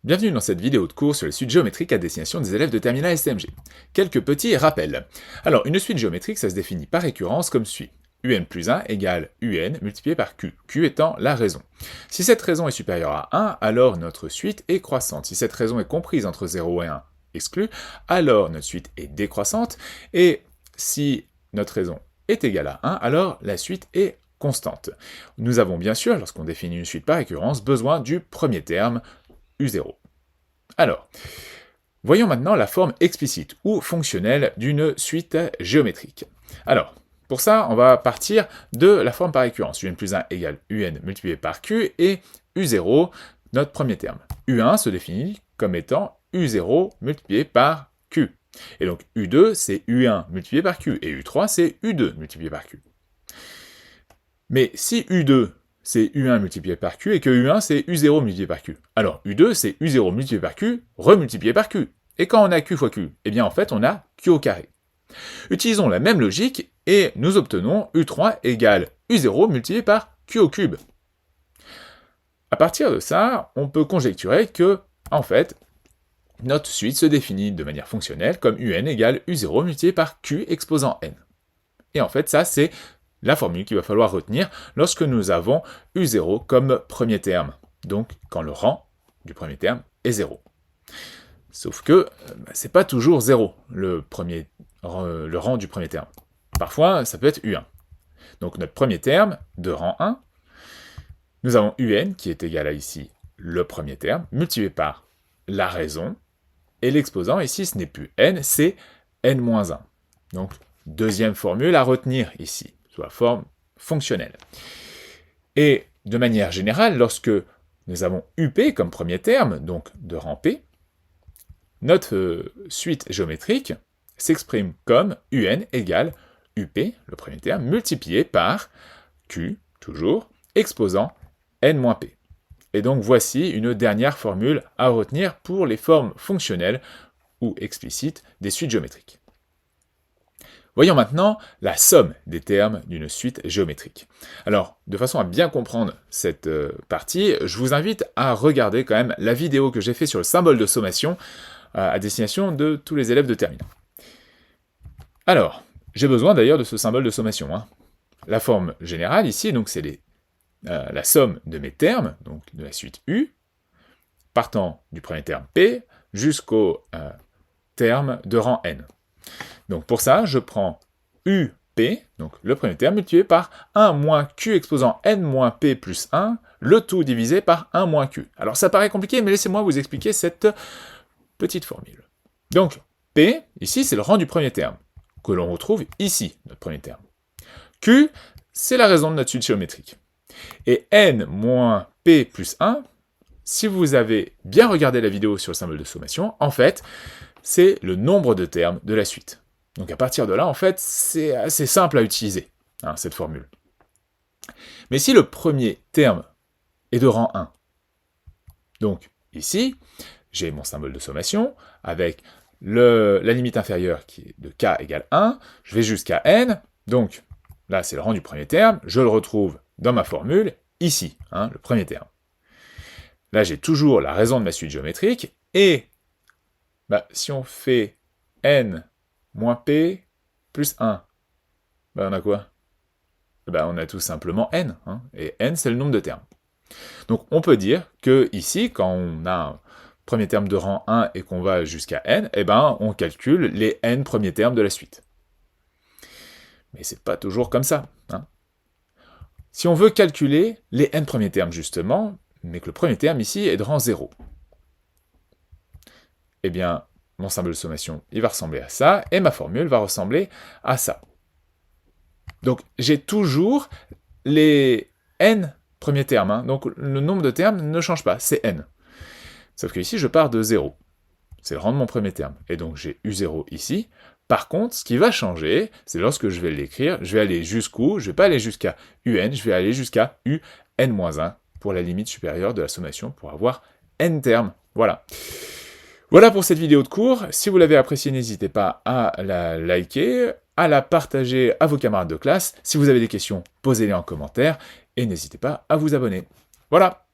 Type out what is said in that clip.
Bienvenue dans cette vidéo de cours sur les suites géométriques à destination des élèves de terminale STMG. Quelques petits rappels. Alors, une suite géométrique, ça se définit par récurrence comme suit. Un plus 1 égale un multiplié par q, q étant la raison. Si cette raison est supérieure à 1, alors notre suite est croissante. Si cette raison est comprise entre 0 et 1, exclue, alors notre suite est décroissante. Et si notre raison est égale à 1, alors la suite est constante. Nous avons bien sûr, lorsqu'on définit une suite par récurrence, besoin du premier terme, U0. Alors, voyons maintenant la forme explicite ou fonctionnelle d'une suite géométrique. Alors, pour ça, on va partir de la forme par récurrence. Un plus 1 égale un multiplié par q et U0, notre premier terme. U1 se définit comme étant U0 multiplié par q. Et donc U2, c'est U1 multiplié par q, et U3, c'est U2 multiplié par q. Mais si U2, c'est U1 multiplié par Q, et que U1, c'est U0 multiplié par Q. Alors, U2, c'est U0 multiplié par Q, remultiplié par Q. Et quand on a Q fois Q, eh bien en fait, on a Q au carré. Utilisons la même logique, et nous obtenons U3 égale U0 multiplié par Q au cube. À partir de ça, on peut conjecturer que, en fait, notre suite se définit de manière fonctionnelle comme UN égale U0 multiplié par Q exposant N. Et en fait, ça, c'est la formule qu'il va falloir retenir lorsque nous avons U0 comme premier terme, donc quand le rang du premier terme est 0. Sauf que c'est pas toujours 0, le rang du premier terme. Parfois, ça peut être U1. Donc notre premier terme de rang 1, nous avons UN qui est égal à ici le premier terme, multiplié par la raison, et l'exposant ici, ce n'est plus N, c'est N-1. Donc, deuxième formule à retenir ici, sous la forme fonctionnelle. Et de manière générale, lorsque nous avons UP comme premier terme, donc de rang P, notre suite géométrique s'exprime comme UN égale UP, le premier terme, multiplié par Q, toujours, exposant N-P. Et donc voici une dernière formule à retenir pour les formes fonctionnelles ou explicites des suites géométriques. Voyons maintenant la somme des termes d'une suite géométrique. Alors, de façon à bien comprendre cette partie, je vous invite à regarder quand même la vidéo que j'ai faite sur le symbole de sommation à destination de tous les élèves de terminale. Alors, j'ai besoin d'ailleurs de ce symbole de sommation. La forme générale ici, donc c'est la somme de mes termes, donc de la suite U, partant du premier terme P jusqu'au terme de rang N. Donc pour ça, je prends UP, donc le premier terme, multiplié par 1 moins Q exposant N moins P plus 1, le tout divisé par 1 moins Q. Alors ça paraît compliqué, mais laissez-moi vous expliquer cette petite formule. Donc P, ici, c'est le rang du premier terme, que l'on retrouve ici, notre premier terme. Q, c'est la raison de notre suite géométrique. Et N moins P plus 1, si vous avez bien regardé la vidéo sur le symbole de sommation, en fait, c'est le nombre de termes de la suite. Donc à partir de là, en fait, c'est assez simple à utiliser, cette formule. Mais si le premier terme est de rang 1, donc ici, j'ai mon symbole de sommation, avec la limite inférieure qui est de k égale 1, je vais jusqu'à n, donc là c'est le rang du premier terme, je le retrouve dans ma formule, ici, le premier terme. Là j'ai toujours la raison de ma suite géométrique, et si on fait n moins p plus 1, on a quoi? On a tout simplement n, et n c'est le nombre de termes. Donc on peut dire que ici, quand on a un premier terme de rang 1 et qu'on va jusqu'à n, on calcule les n premiers termes de la suite. Mais c'est pas toujours comme ça. Si on veut calculer les n premiers termes justement, mais que le premier terme ici est de rang 0, eh bien, mon symbole de sommation, il va ressembler à ça, et ma formule va ressembler à ça. Donc, j'ai toujours les n premiers termes, donc le nombre de termes ne change pas, c'est n. Sauf que ici, je pars de 0. C'est le rang de mon premier terme. Et donc, j'ai U0 ici. Par contre, ce qui va changer, c'est lorsque je vais l'écrire, je vais aller jusqu'où? Je ne vais pas aller jusqu'à UN, je vais aller jusqu'à UN-1 pour la limite supérieure de la sommation pour avoir n termes. Voilà. Voilà pour cette vidéo de cours. Si vous l'avez appréciée, n'hésitez pas à la liker, à la partager à vos camarades de classe. Si vous avez des questions, posez-les en commentaire et n'hésitez pas à vous abonner. Voilà.